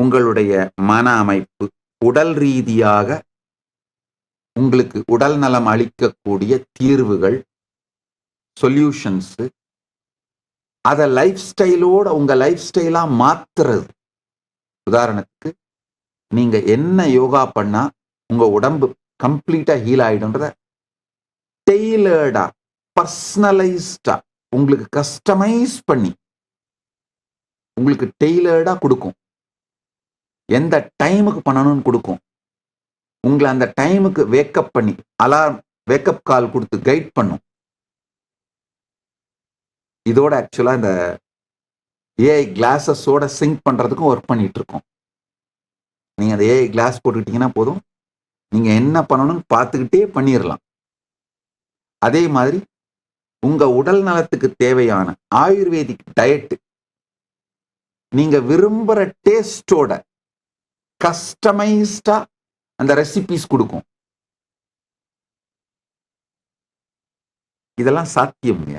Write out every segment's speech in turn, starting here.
உங்களுடைய மன அமைப்பு, உடல் ரீதியாக உங்களுக்கு உடல் நலம் அளிக்கக்கூடிய தீர்வுகள், சொல்யூஷன்ஸ், அதை லைஃப் ஸ்டைலோட உங்க லைஃப் ஸ்டைலா மாத்துறது. உதாரணத்துக்கு நீங்க என்ன யோகா பண்ணா உங்க உடம்பு கம்ப்ளீட்டா ஹீல் ஆயிடும்ன்றத டெய்லர்டா, பர்சனலைஸ்டா, உங்களுக்கு கஸ்டமைஸ் பண்ணி உங்களுக்கு டெய்லர்டா கொடுக்கும். எந்த டைமுக்கு பண்ணணும்னு கொடுக்கும். உங்களை அந்த டைமுக்கு வேக்கப் பண்ணி அலார்ம் வேக்கப் கால் கொடுத்து கைட் பண்ணும். இதோட ஆக்சுவலா இந்த ஏஐ கிளாஸஸோட சிங்க் பண்றதுக்கும் ஒர்க் பண்ணிட்டு இருக்கோம். நீங்க அந்த ஏஐ கிளாஸ் போட்டுக்கிட்டீங்கன்னா போதும், நீங்க என்ன பண்ணணும்னு பார்த்துக்கிட்டே பண்ணிடலாம். அதே மாதிரி உங்க உடல் நலத்துக்கு தேவையான ஆயுர்வேதிக் டயட் நீங்க விரும்புற டேஸ்டோட கஸ்டமைஸ்டா அந்த ரெசிபிஸ் கொடுக்கும். இதெல்லாம் சாத்தியம்ங்க.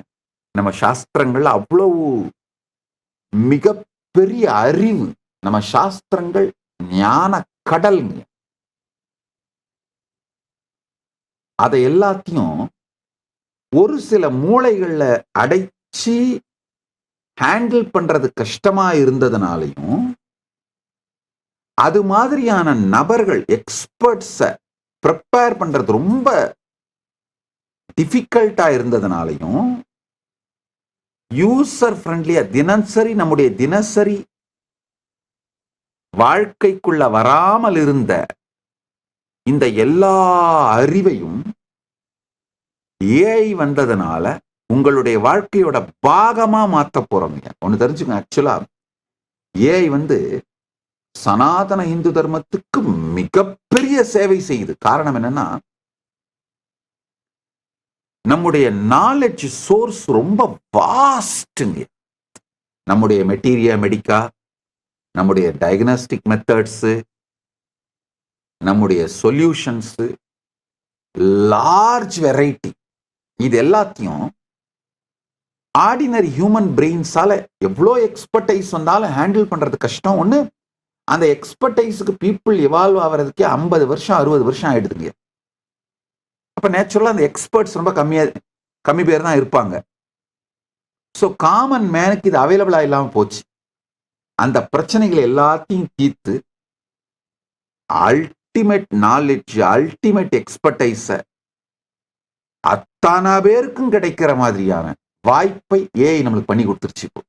நம்ம சாஸ்திரங்கள்ல அவ்வளவு மிகப்பெரிய அறிவு. நம்ம சாஸ்திரங்கள் ஞான கடல்ங்க. அதை எல்லாத்தையும் ஒரு சில மூளைகள்ல அடைச்சி ஹேண்டில் பண்றது கஷ்டமா இருந்ததுனாலையும், அது மாதிரியான நபர்கள் எக்ஸ்பர்ட்ஸை ப்ரிப்பேர் பண்றது ரொம்ப டிஃபிகல்ட்டா இருந்ததுனாலையும், யூசர் ஃப்ரெண்ட்லியா நம்முடைய தினசரி வாழ்க்கைக்குள்ள வராமல் இருந்த இந்த எல்லா அறிவையும் ஏஐ வந்ததுனால உங்களுடைய வாழ்க்கையோட பாகமா மாத்த போறோம். ஒன்னு தெரிஞ்சுங்க, ஆக்சுவலா ஏஐ சனாதன இந்து தர்மத்துக்கு மிகப்பெரிய சேவை செய்யுது. காரணம் என்னன்னா, நம்முடைய நாலேஜ் சோர்ஸ் ரொம்ப வாஸ்ட்ங்க. நம்முடைய மெட்டீரியா மெடிக்கா, நம்முடைய டயக்னாஸ்டிக் மெத்தட்ஸ், நம்முடைய சொல்யூஷன்ஸ், லார்ஜ் வெரைட்டி. இது எல்லாத்தையும் ஆர்டினரி ஹியூமன் பிரெயின்ஸால எவ்வளோ எக்ஸ்பர்டைஸ் வந்தாலும் ஹேண்டில் பண்றது கஷ்டம். ஒண்ணு, அந்த எக்ஸ்பர்டைஸுக்கு பீப்புள் எவால்வ் ஆகிறதுக்கே 50 வருஷம் 60 வருஷம் ஆயிடுதுங்க. அப்ப நேச்சுரலா அந்த எக்ஸ்பர்ட்ஸ் ரொம்ப கம்மி பேர் தான் இருப்பாங்க. ஸோ காமன் மேனுக்கு இது அவைலபிளா இல்லாம போச்சு. அந்த பிரச்சனைகளை எல்லாத்தையும் தீர்த்து அல்டிமேட் நாலேஜ், அல்டிமேட் எக்ஸ்பர்டைஸ அத்தனை பேருக்கும் கிடைக்கிற மாதிரியான வாய்ப்பை ஏஐ நம்மளுக்கு பண்ணி கொடுத்துருச்சு. இப்போ